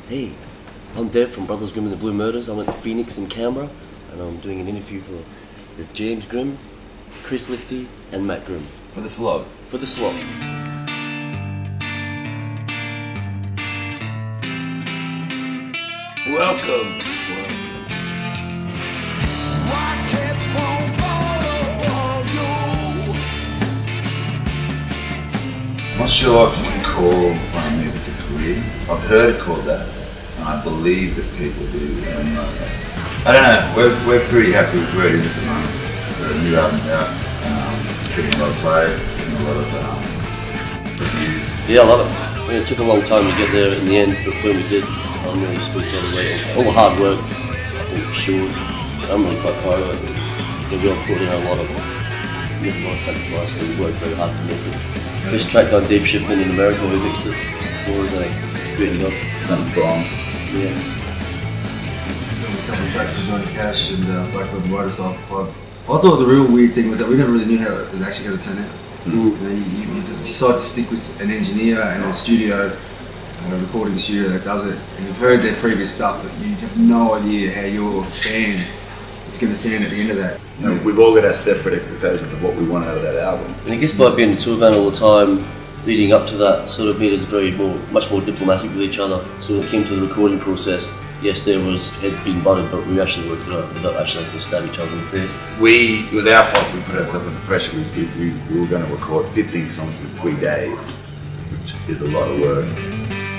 Hey, I'm Dev from Brothers Grimm and the Blue Murders. I'm at the Phoenix in Canberra, and I'm doing an interview with James Grimm, Chris Lichty, and Matt Grimm. For the SLOG. For the SLOG. Welcome. I'm not sure if you can call playing music a career. I've heard it called that, and I believe that people do. I don't know, we're pretty happy with where it is at the moment. The new album's out, it's getting a lot of play, it's getting a lot of reviews. Yeah, I love it. I mean, it took a long time to get there in the end, but when we did, I'm really stoked all the way. All the hard work, I think, shows. I'm really quite proud of it. We all put in a lot of sacrifice, and we worked very hard to make it. First track on Dave Schiffman in America, we mixed it. It was a great job. Done Bronx. Yeah. A couple of tracks with Johnny Cash and Blackbird Motorcycle Club. I thought the real weird thing was that we never really knew how it was actually going to turn out. You know, you decide to stick with an engineer and a studio, a recording studio that does it, and you've heard their previous stuff, but you have no idea how your band is going to sound at the end of that. You know, we've all got our separate expectations of what we want out of that album. And I guess by being in a tour van all the time, leading up to that, sort of made us much more diplomatic with each other. So when it came to the recording process, yes, there was heads being butted, but we actually worked it out without actually having to stab each other in the face. It was our fault. We put ourselves under pressure. We were going to record 15 songs in 3 days, which is a lot of work.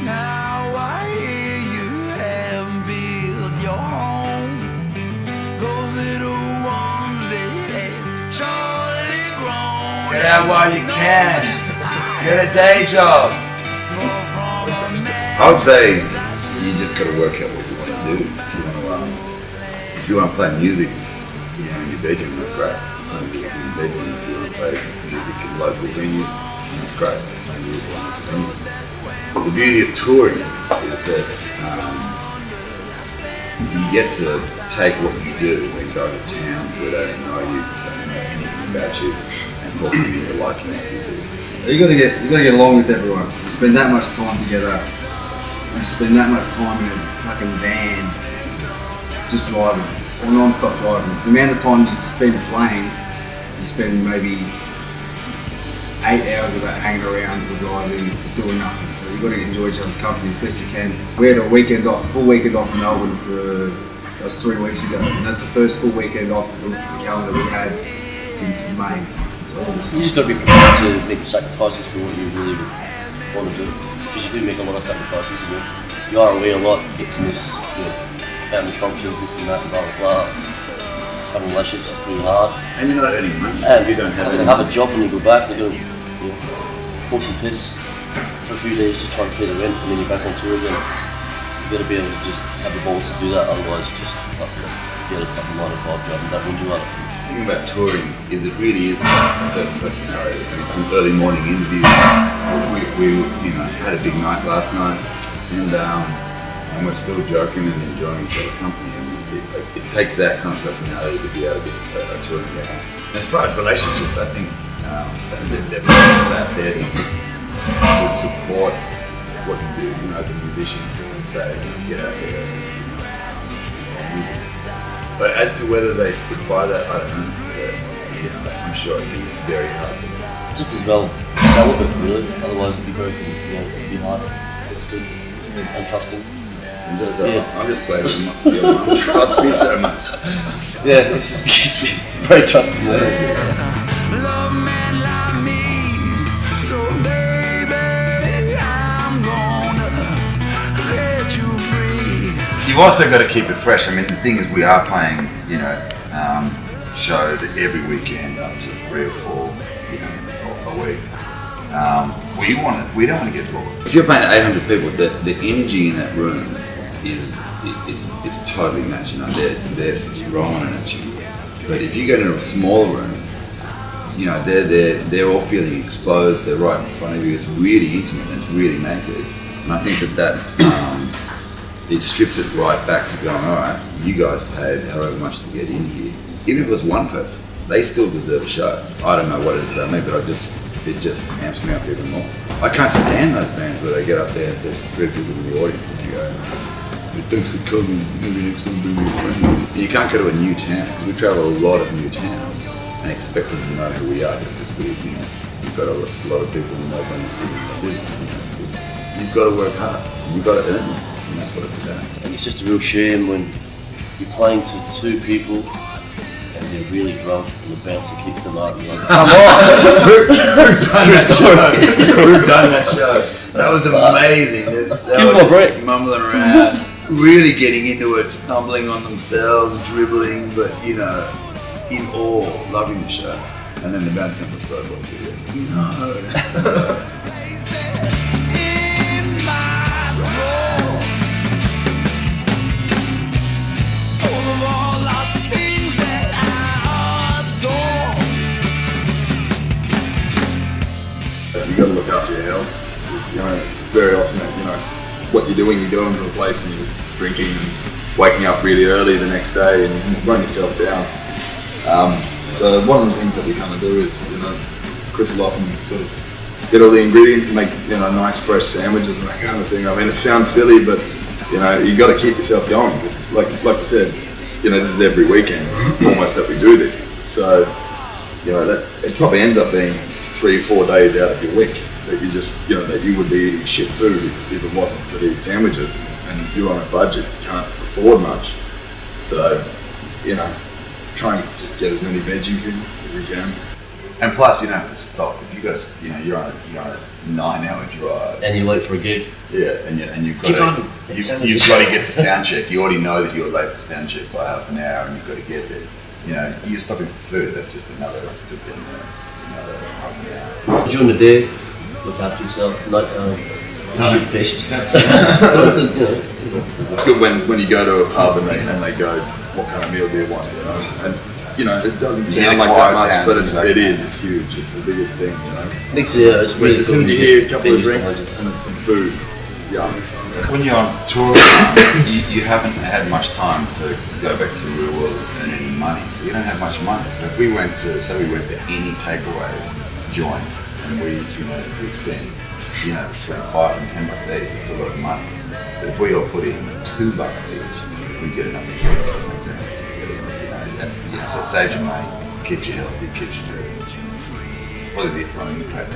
Now I hear you have built your home. Those little ones, they have surely grown. Get out while you can. Get a day job. I would say you just got to work out what you want to do. If you want to play music, in your bedroom, that's great. Play music in your bedroom. If you want to play music in local venues, that's great. Play music in local venues. But the beauty of touring is that you get to take what you do and go to towns where they don't know you, they don't know anything about you, and talk to you into liking what you do. You got to get along with everyone. You spend that much time together. You spend that much time in a fucking van, just driving, or non-stop driving. The amount of time you spend playing, you spend maybe 8 hours of that hanging around or driving, doing nothing. So you got to enjoy each other's company as best you can. We had a full weekend off in Melbourne that was 3 weeks ago, and that's the first full weekend off from the calendar we've had since May. You just got to be prepared to make sacrifices for what you really want to do. Because you do make a lot of sacrifices. You are away a lot, get from this, family functions, this and that, blah blah blah. Having relationships is pretty hard. And you're not earning money. And you don't have a job when you go back. You're going to pull some piss for a few days, just try to pay the rent, and then you're back on tour again. You got to be able to just have the balls to do that. Otherwise, just get a fucking 9-to-5 job, and that wins you up. The thing about touring is it really is about a certain personality. I mean, some early morning interviews. We had a big night last night, and we're still joking and enjoying each other's company. And it takes that kind of personality to be able to be a touring band. As far as relationships, I think there's definitely people out there that would support what you do. As a musician, and say, get out there. Music. But as to whether they stick by that, I don't know. So, I'm sure it'd be very hard for them. Just as well celibate, really. Otherwise, it'd be very, it'd be hard, and trusting. I'm just glad you don't trust me so much. Yeah, it's very trusting. Love man like me, so baby, I'm gonna set you free. You've also got to keep it fresh. I mean, the thing is, we are playing, shows every weekend up to 3 or 4, a week. We don't want to get bored. If you're playing 800 people, the energy in that room it's totally matched. They're throwing at you. But if you go into a small room, they're all feeling exposed. They're right in front of you. It's really intimate and it's really naked. And I think that it strips it right back to going, all right, you guys paid however much to get in here. Even if it was one person, they still deserve a show. I don't know what it is about me, but it just amps me up even more. I can't stand those bands where they get up there and there's 3 people in the audience and you go, thanks for coming, maybe next time bring your friends. You can't go to a new town, because we travel a lot of new towns and expect them to know who we are just because we've got a lot of people in Melbourne and Sydney. You've got to work hard, you've got to earn them, and that's what it's about. And it's just a real shame when you're playing to 2 people and they're really drunk and the bouncer kicks them out and you're like, come on! We've done that show. That was amazing. They Give them a were break. just mumbling around, really getting into it, stumbling on themselves, dribbling, but in awe, loving the show. And then the bounce comes up, so what do you do? No. In my room, full of all those things that I adore. You got to look after your health. It's very often that, what you're doing, you go into a place and you're just drinking and waking up really early the next day and you run yourself down. So one of the things that we kind of do is, Chris will often sort of get all the ingredients to make, nice fresh sandwiches and that kind of thing. I mean, it sounds silly, but, you got to keep yourself going. Like I said, this is every weekend almost that we do this. So, that it probably ends up being 3 or 4 days out of your week that you just, that you would be eating shit food if it wasn't for these sandwiches, and you're on a budget, you can't afford much. So, trying to get as many veggies in as you can. And plus, you don't have to stop. If you got to, you're on a 9-hour drive. And you're late for a gig. Yeah, and you've got Keep to, driving. you've got to get to sound check. You already know that you're late for sound check by half an hour, and you've got to get there. You're stopping for food. That's just another 15 minutes, another half an hour. During the day, look after yourself. Night time, shit faced. So it's It's good when you go to a pub and they go, what kind of meal do you want? And it doesn't sound like that much, but it is. It's huge. It's the biggest thing. Makes it, it's really As soon as you hear a couple of venues drinks behind and then some food, yum. When you're on tour, you haven't had much time to go back to the real world and earn any money, so you don't have much money. So if we went to any takeaway joint and we spend, between $5 and $10 each, it's a lot of money. But if we all put in $2 each, we get enough ingredients to make sandwiches together. So it saves you money, keeps you healthy, keeps you moving. Probably the running the crap.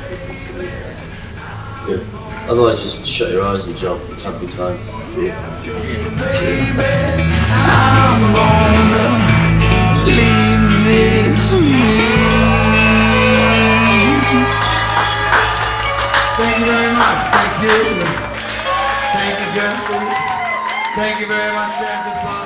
Yeah. Otherwise, just shut your eyes and jump. Have a good time. That's it. Baby, I'm gonna leave this me. Thank you very much. Thank you. Thank you, Jensen. Thank you very much, Jensen.